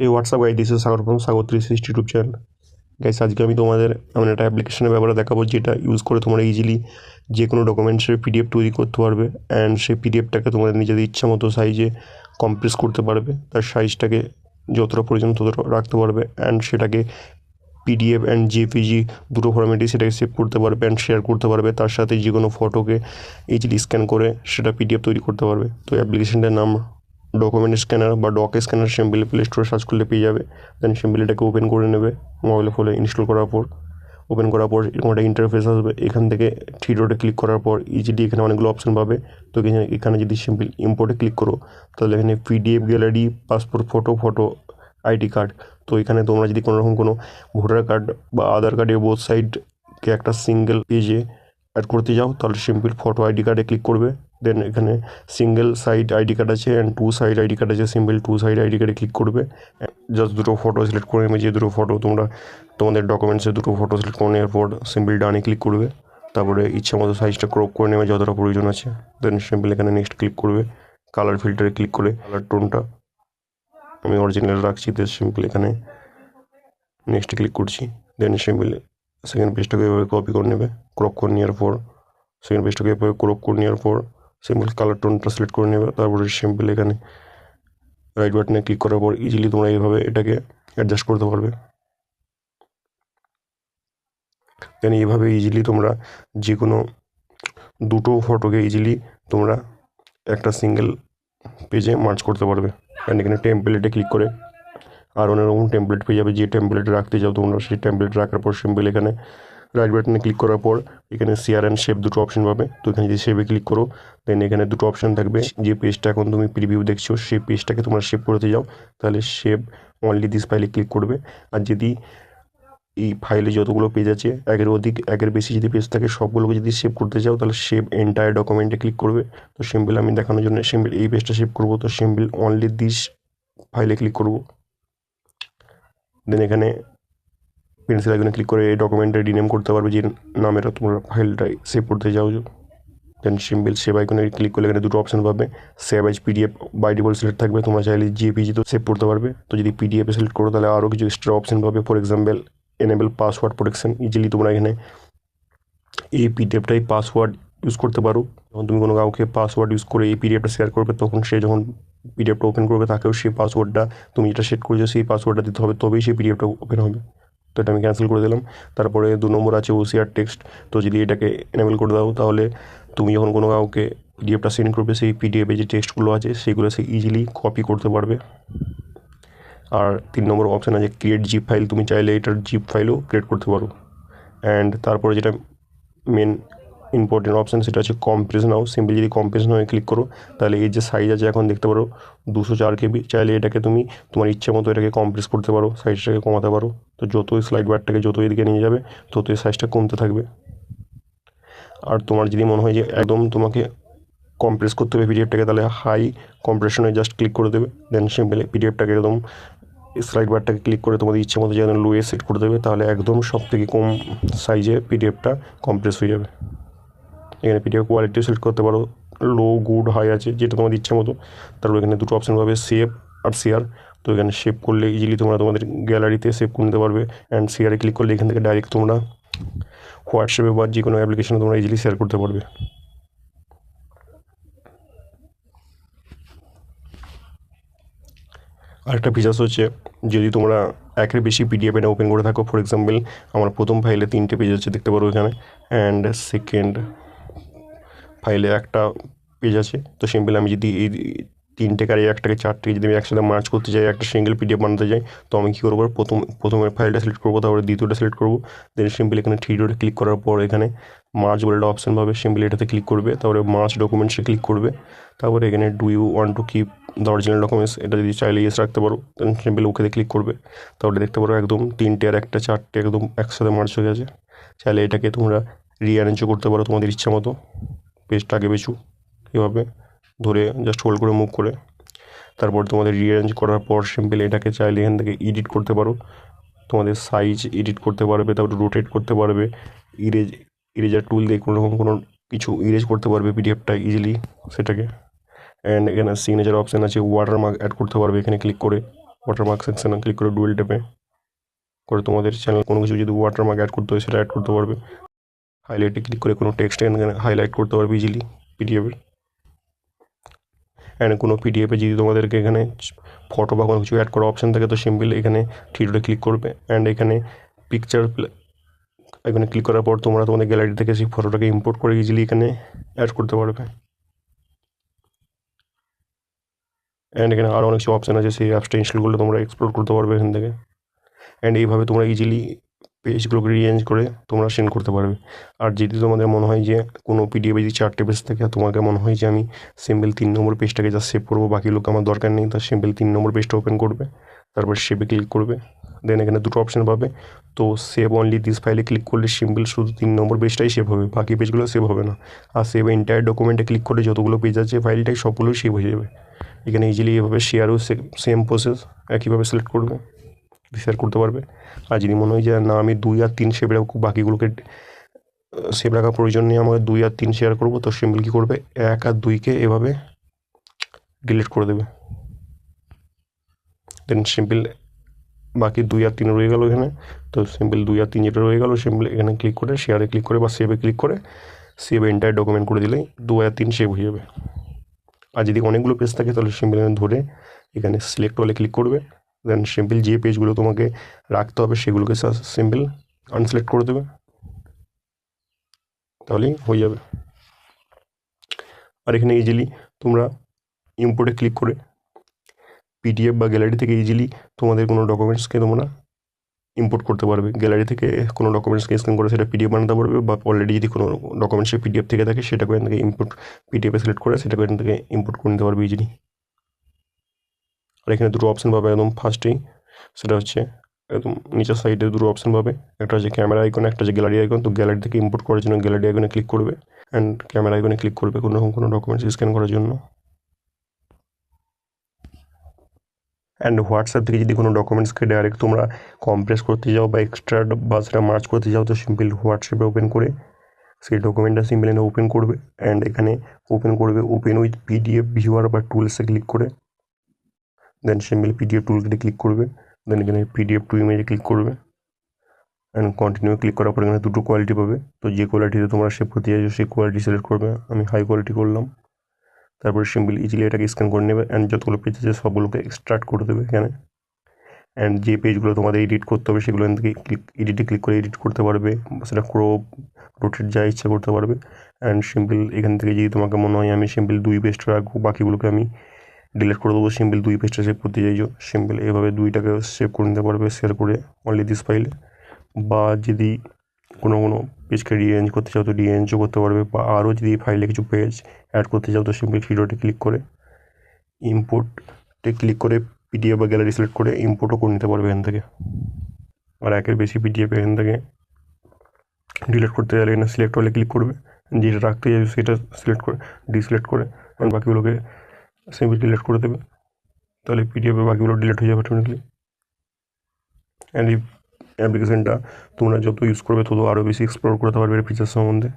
এই WhatsApp guide this is Sagar from Sagar 360 YouTube channel. Guys, আজকে আমি তোমাদের এমন একটা অ্যাপ্লিকেশনের ব্যাপারে দেখাবো যেটা ইউজ করে তোমরা ইজিলি যে কোনো ডকুমেন্টসের পিডিএফ তৈরি করতে পারবে অ্যান্ড সেই পিডিএফটাকে তোমাদের নিজেদের ইচ্ছা মতো সাইজে কম্প্রেস করতে পারবে, তার সাইজটাকে যতটা প্রয়োজন ততটা রাখতে পারবে অ্যান্ড সেটাকে পিডিএফ অ্যান্ড জেপিজি দুটো ফরম্যাটেই সেটাকে সেভ করতে পারবে অ্যান্ড শেয়ার করতে পারবে। তার সাথে যে কোনো ফটোকে ইজিলি স্ক্যান করে সেটা পিডিএফ তৈরি করতে পারবে। তো অ্যাপ্লিকেশনটার নাম ডকুমেন্ট স্ক্যানার বা ডক স্ক্যানার। সিম্পলি প্লে স্টোরে সার্চ করলে পেয়ে যাবে। দেন সিম্পলি এটাকে ওপেন করে নেবে মোবাইলে ফোনে ইনস্টল করার পর। ওপেন করার পর এরকম একটা ইন্টারফেস আসবে। এখান থেকে থ্রি ডটে ক্লিক করার পর ইজিলি এখানে অনেকগুলো অপশন পাবে। তো এখানে যদি সিম্পল ইম্পোর্টে ক্লিক করো তাহলে এখানে PDF gallery, passport photo, ID card. তো এখানে তোমরা যদি কোনো রকম কোনো ভোটার কার্ড বা আধার কার্ডের বোথ সাইডকে একটা সিঙ্গেল পেজে অ্যাড করতে যাও তাহলে সিম্পল ফটো আইডি কার্ডে ক্লিক করবে। দেন এখানে সিঙ্গেল সাইড আইডি কার্ড আছে and two side ID card আছে, সিম্পল টু সাইড আইডি কার্ডে ক্লিক করবে। জাস্ট দুটো ফটো সিলেক্ট করে নেবে, যে দুটো ফটো তোমরা তোমাদের ডকুমেন্টসে দুটো ফটো সিলেক্ট করে নেওয়ার পর সিম্পল ডানে ক্লিক করবে। তারপরে ইচ্ছা মতো সাইজটা ক্রপ করে নেবে যতটা প্রয়োজন আছে। দেন সিম্পল এখানে নেক্সট ক্লিক করবে। কালার ফিল্টারে ক্লিক করে কালার টোনটা আমি অরিজিনাল রাখছি। দেন সিম্পল এখানে নেক্সট ক্লিক করছি। দেন সিম্পল সেকেন্ড পেজটাকে এভাবে কপি করে নেবে, ক্রপ করে নেওয়ার পর সেকেন্ড পেজটাকে এভাবে ক্রপ করে নেওয়ার পর সিম্পল কালার টোনটা সিলেক্ট করে নেবে। তারপরে সিম্পল এখানে রাইট বাটনে ক্লিক করার পর ইজিলি তোমরা এইভাবে এটাকে অ্যাডজাস্ট করতে পারবে। দেন এইভাবে ইজিলি তোমরা যে কোনো দুটো ফটোকে ইজিলি তোমরা একটা সিঙ্গেল পেজে মার্চ করতে পারবে। অ্যান্ড এখানে টেমপ্লেটে ক্লিক করে আর অনেক রকম টেমপ্লেট পেয়ে যাবে। যে টেমপ্লেট রাখতে চাও তোমরা সেই টেমপ্লেট রাখার পর সিম্পল এখানে রাইট বাটনে ক্লিক করার পর এখানে শেয়ার অ্যান্ড শেপ দুটো অপশন পাবে। তো এখানে যদি শেপে ক্লিক করো দেন এখানে দুটো অপশন থাকবে। যে পেজটা এখন তুমি প্রিভিউ দেখছো সেই পেজটাকে তোমরা শেপ করতে যাও তাহলে শেপ অনলি দিস ফাইলে ক্লিক করবে। আর যদি এই ফাইলে যতগুলো পেজ আছে একের বেশি যদি পেজ থাকে সবগুলোকে যদি সেভ করতে চাও তাহলে সেভ এন্টায়ার ডকুমেন্টে ক্লিক করবে। তো সিম্পল আমি দেখানোর জন্য সিম্পল এই পেজটা সেভ করবো। তো সিম্পল অনলি দিস ফাইলে ক্লিক করবো। দেন এখানে পেন্সিল আইকনে ক্লিক করে এই ডকুমেন্টটা রিনেম করতে পারবে যে নামের তোমরা ফাইলটাই সেভ করতে চাও। দেন সিম্পল সেভ আইকনে ক্লিক করলে এখানে দুটো অপশন পাবে। Save as PDF by default select থাকবে, তোমরা চাইলে জেপিজি তো সেভ করতে পারবে। তো যদি পিডিএফে সিলেক্ট করো তাহলে আরও কিছু এক্সট্রা অপশন পাবে। For example enable password protection. Easily তোমরা এখানে এই পিডিএফটাই পাসওয়ার্ড ইউজ করতে পারো। যখন তুমি কোনো কাউকে পাসওয়ার্ড ইউজ করে এই পিডিএফটা শেয়ার করবে তখন সে যখন পিডিএফটা ওপেন করবে তাকেও সেই পাসওয়ার্ডটা তুমি যেটা সেট করেছো সেই পাসওয়ার্ডটা দিতে হবে, তবেই সেই পিডিএফটা ওপেন হবে। তো এটা আমি ক্যান্সেল করে দিলাম। তারপরে 2 নম্বর আছে ওসিআর টেক্সট। তো যদি এটাকে এনেবল করে দাও তাহলে তুমি যখন কোনো কাউকে পিডিএফটা সেন্ড করবে সেই পিডিএফে যে টেক্সটগুলো আছে সেগুলো সে ইজিলি কপি করতে পারবে। আর 3 নম্বর অপশান আছে ক্রিয়েট জিপ ফাইল। তুমি চাইলে এটার জিপ ফাইলও ক্রিয়েট করতে পারো। অ্যান্ড তারপরে যেটা মেন ইম্পর্টেন্ট অপশান সেটা হচ্ছে কম্প্রেস নাও। সিম্পলি যদি কম্প্রেস নাও ক্লিক করো তাহলে এই যে সাইজ আছে এখন দেখতে পারো 204 কেবি। চাইলে এটাকে তুমি তোমার ইচ্ছে মতো এটাকে কম্প্রেস করতে পারো, সাইজটাকে কমাতে পারো। তো যতই স্লাইড বারটাকে যত এদিকে নিয়ে যাবে ততই সাইজটা কমতে থাকবে। আর তোমার যদি মনে হয় যে একদম তোমাকে কম্প্রেস করতে হবে পিডিএফটাকে তাহলে হাই কম্প্রেশনে জাস্ট ক্লিক করে দেবে। দেন সিম্পলি পিডিএফটাকে একদম স্লাইড বারটাকে ক্লিক করে তোমাদের ইচ্ছে মতো যেন লোয়ে সেট করে দেবে তাহলে একদম সব থেকে কম সাইজে পিডিএফটা কম্প্রেস হয়ে যাবে। এখানে পিডিএফ কোয়ালিটি সিলেক্ট করতে পারো, লো, গুড, হাই আছে যেটা তোমাদের ইচ্ছে মতো। তারপর এখানে দুটো অপশান পাবে সেভ আর শেয়ার। তো এখানে সেভ করলে ইজিলি তোমরা তোমাদের গ্যালারিতে সেভ করে নিতে পারবে অ্যান্ড শেয়ারে ক্লিক করলে এখান থেকে ডাইরেক্ট তোমরা হোয়াটসঅ্যাপে বা যে কোনো অ্যাপ্লিকেশনে তোমরা ইজিলি শেয়ার করতে পারবে। আরেকটা ফিচার্স হচ্ছে যদি তোমরা একের বেশি পিডিএফ এটা ওপেন করে থাকো, ফর এক্সাম্পল আমার প্রথম ফাইলে 3টে পেজ আছে দেখতে পারো এখানে, অ্যান্ড সেকেন্ড ফাইলে একটা পেজ আছে। তো সিম্পল আমি যদি এই 3টেকে আর এই একটাকে 4টে যদি আমি একসাথে মার্চ করতে চাই, একটা সিঙ্গেল পিডিএফ বানাতে চাই, তো আমি কী করবো প্রথমে ফাইলটা সিলেক্ট করবো, তারপরে দ্বিতীয়টা সিলেক্ট করবো। দেন সিম্পল এখানে থ্রি ডটে ক্লিক করার পর এখানে মার্চ বলে একটা অপশান পাবে। সিম্পলি এটাতে ক্লিক করবে, তারপরে মার্চ ডকুমেন্টসে ক্লিক করবে। তারপরে এখানে do you want to keep the original documents, এটা যদি চাইলে ইয়েস রাখতে পারো। দেন সিম্পল ওকেতে ক্লিক করবে, তারপরে দেখতে পারো একদম 3টে আর একটা 4টে একদম একসাথে মার্চ হয়ে গেছে। চাইলে এটাকে তোমরা রিঅ্যারেঞ্জও করতে পারো তোমাদের ইচ্ছা মতো, পেজটা আগে পেছু এভাবে ধরে জাস্ট হোল্ড করে মুভ করে। তারপর তোমাদের রিঅ্যারেঞ্জ করার পর সিম্পল এটাকে চাইলে এখান থেকে এডিট করতে পারো, তোমাদের সাইজ এডিট করতে পারবে, তারপরে রোটেট করতে পারবে, ইরেজার টুল দিয়ে কোনো রকম কোনো কিছু ইরেজ করতে পারবে পিডিএফটা ইজিলি সেটাকে। অ্যান্ড এখানে সিগনেচার অপশান আছে, ওয়াটারমার্ক অ্যাড করতে পারবে এখানে ক্লিক করে। ওয়াটারমার্ক সেকশনে ক্লিক করে ডুয়েল ট্যাপে করে তোমাদের চ্যানেল কোনো কিছু যদি ওয়াটারমার্ক অ্যাড করতে হয় সেটা অ্যাড করতে পারবে। হাইলাইটে ক্লিক করে কোনো টেক্সট এখানে হাইলাইট করতে পারবে ইজিলি পিডিএফের। অ্যান্ড কোনো পিডিএফে যদি তোমাদেরকে এখানে ফটো বা কোনো কিছু অ্যাড করার অপশান থাকে তো সিম্পল এখানে থ্রিডোতে ক্লিক করবে অ্যান্ড এখানে পিকচার এখানে ক্লিক করার পর তোমরা তোমাদের গ্যালারি থেকে সেই ফটোটাকে ইম্পোর্ট করে ইজিলি এখানে অ্যাড করতে পারবে। অ্যান্ড এখানে আরও অনেক কিছু অপশান আছে, সেই অ্যাপসটা ইনস্টল করলে তোমরা এক্সপ্লোর করতে পারবে এখান থেকে। অ্যান্ড এইভাবে তোমরা ইজিলি পেজগুলোকে রিঅ্যারেঞ্জ করে তোমরা সেন্ড করতে পারবে। আর যদি তোমাদের মনে হয় যে কোনো পিডিএফে যদি 4টে পেজ থাকে তোমাকে মনে হয় যে আমি সিম্পল 3 নম্বর পেজটাকে জাস্ট সেভ করবো, বাকিগুলোকে আমার দরকার নেই, তা সিম্পল 3 নম্বর পেজটা ওপেন করবে, তারপর সেভে ক্লিক করবে। দেন এখানে দুটো অপশান পাবে, তো সেভ অনলি দিস ফাইলে ক্লিক করলে সিম্পল শুধু 3 নম্বর পেজটাই সেভ হবে, বাকি পেজগুলো সেভ হবে না। আর সেভ এন্টায়ার ডকুমেন্টে ক্লিক করলে যতগুলো পেজ আছে ফাইলটাই সবগুলোই সেভ হয়ে যাবে। এখানে ইজিলি এভাবে শেয়ারও সেম প্রসেস একইভাবে সিলেক্ট করবে, শেয়ার করতে পারবে। আর যদি মনে হয় যে না আমি 2 আর 3 সেভ রাখবো, বাকিগুলোকে সেভ রাখার প্রয়োজন নেই, আমাকে 2 আর 3 শেয়ার করবো, তো সিম্পল কী করবে 1 আর 2কে এভাবে ডিলিট করে দেবে। দেন সিম্পল বাকি 2 আর 3 রয়ে গেল এখানে, তো সিম্পল 2 আর 3 যেটা রয়ে গেল সিম্পল এখানে ক্লিক করে শেয়ারে ক্লিক করে বা সেভে ক্লিক করে সেভ এন্টায়ার ডকুমেন্ট করে দিলেই 2 আর 3 সেভ হয়ে যাবে। আর যদি অনেকগুলো পেজ থাকে তাহলে সিম্পল এখানে ধরে এখানে সিলেক্ট হলে ক্লিক করবে, দেন সিম্পল যে পেজগুলো তোমাকে রাখতে হবে সেগুলোকে সিম্পল আনসিলেক্ট করে দেবে, তাহলেই হয়ে যাবে। আর এখানে ইজিলি তোমরা ইম্পোর্টে ক্লিক করে পিডিএফ বা গ্যালারি থেকে ইজিলি তোমাদের কোনো ডকুমেন্টসকে তোমরা ইম্পোর্ট করতে পারবে। গ্যালারি থেকে কোনো ডকুমেন্টসকে স্ক্যান করে সেটা পিডিএফ বানাতে পারবে, বা অলরেডি যদি কোনো ডকুমেন্টসে পিডিএফ থেকে থাকে সেটাকে এখান থেকে ইম্পোর্ট পিডিএফে সিলেক্ট করে সেটাকে এখান থেকে ইম্পোর্ট করে নিতে পারবে ইজিলি। আর এখানে দুটো অপশান পাবে একদম ফার্স্টেই, সেটা হচ্ছে একদম নিচের সাইডে দুটো অপশান পাবে, একটা হচ্ছে ক্যামেরা আইকন, একটা হচ্ছে গ্যালারি আইকন। তো গ্যালারি থেকে ইম্পোর্ট করার জন্য গ্যালারি আইকনে ক্লিক করবে অ্যান্ড ক্যামেরা আইকনে ক্লিক করবে কোনো ডকুমেন্টস স্ক্যান করার জন্য। অ্যান্ড হোয়াটসঅ্যাপ থেকে যদি কোনো ডকুমেন্টসকে ডাইরেক্ট তোমরা কম্প্রেস করতে যাও বা এক্সট্রা বা সেটা মার্চ করতে যাও তো সিম্পল হোয়াটসঅ্যাপে ওপেন করে সেই ডকুমেন্টটা সিম্পল এনে ওপেন করবে অ্যান্ড এখানে ওপেন করবে ওপেন উইথ পিডিএফ ভিউয়ার বা টুলসে ক্লিক করে, দেন সিম্পল পিডিএফ টুলসে ক্লিক করবে, দেন এখানে পিডিএফ টু ইমেজে ক্লিক করবে অ্যান্ড কন্টিনিউ ক্লিক করার পর এখানে দুটো কোয়ালিটি পাবে, তো যে কোয়ালিটিতে তোমরা সেভ করতে চাইছো সেই কোয়ালিটি সিলেক্ট করবে। আমি হাই কোয়ালিটি করলাম, তারপরে সিম্পল ইজিলি এটাকে স্ক্যান করে নেবে অ্যান্ড যতগুলো পেজ আছে সবগুলোকে এক্সট্রাক্ট করে দেবে এখানে। অ্যান্ড যে পেজগুলো তোমাদের এডিট করতে হবে সেগুলো এখান থেকে এডিটে ক্লিক করে এডিট করতে পারবে, সেটা ক্রপ রোটেট যা ইচ্ছা করতে পারবে। অ্যান্ড সিম্পল এখান থেকে যদি তোমাকে মনে হয় আমি সিম্পল 2 পেজটা রাখবো, বাকিগুলোকে আমি ডিলিট করে দেবো, সিম্পল 2 পেজটা সেভ করতে চাইছো সিম্পল এভাবে 2টাকে সেভ করে নিতে পারবে শেয়ার করে অনলি দিস ফাইলে। বা যদি কোনো পেজকে রিঅ্যারেঞ্জ করতে চাও তো রিঅ্যারেঞ্জও করতে পারবে, বা আরও যদি ফাইলে কিছু পেজ অ্যাড করতে চাও তো সিম্পল ভিডিওতে ক্লিক করে ইম্পোর্টে ক্লিক করে পিডিএফ বা গ্যালারি সিলেক্ট করে ইম্পোর্টও করে নিতে পারবে এখান থেকে। আর একের বেশি পিডিএফ এখান থেকে ডিলিট করতে গেলে এখানে সিলেক্ট হলে ক্লিক করবে, যেটা রাখতে যাবে সেটা সিলেক্ট করে ডিসিলেক্ট করে অ্যান্ড বাকিগুলোকে সিম্পল ডিলিট করে দেবে, তাহলে পিডিএফে বাকিগুলো ডিলিট হয়ে যাবে অটোমেটিকলি। অ্যান্ড এই অ্যাপ্লিকেশানটা তোমরা যত ইউজ করবে তত আরও বেশি এক্সপ্লোর করতে পারবে এর ফিচার সম্বন্ধে।